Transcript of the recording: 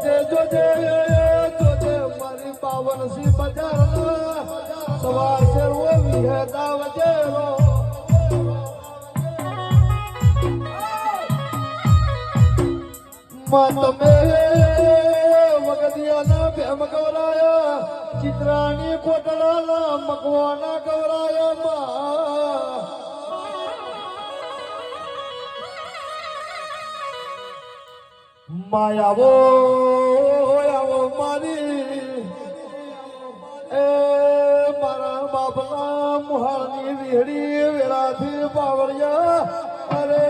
જોજે મારી બાવનસી બજાર સવાર શેરવો વિહેતા વજેરો તમે વગદિયાના ભેમ ગવરાયા ચિત્રાની કોટડાના મકવાના ગવરાયા માયાવો આવો મારી એ મારા બાપના મુહારની વીહડી વેળાથી બાવળિયા અરે